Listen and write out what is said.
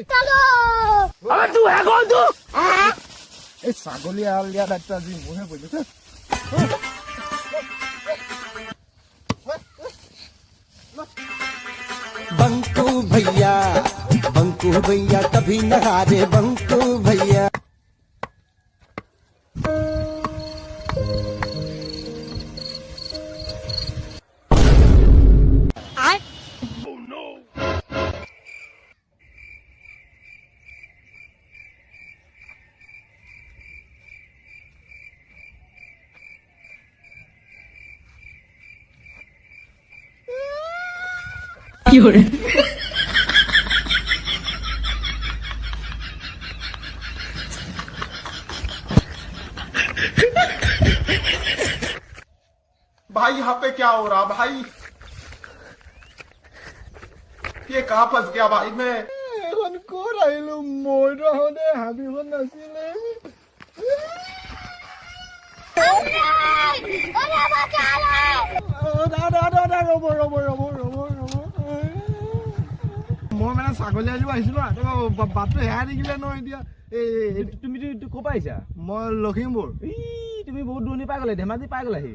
চলো আরে তুই এখন তো এই ছাগলী আল দিয়া দায়িত্ব আজি মোহে পৰিছে बंकू भैया कभी न हारे बंकू भैया भाई यहाँ पे क्या हो रहा भाई ये कहाँ फंस गया भाई मैं এখন ক'ত আহিলো মই ৰহনে হাবিখন নাছিলে মই মানে ছাগলী আনিব আহিছিলো বাটটো হেৰাই থাকিলে ন এতিয়া তুমি ক'ৰ পৰা আহিছা মই লখিমপুৰ তুমি বহুত দূৰণি পাই গ'লে ধেমাজি পাই গ'লাহি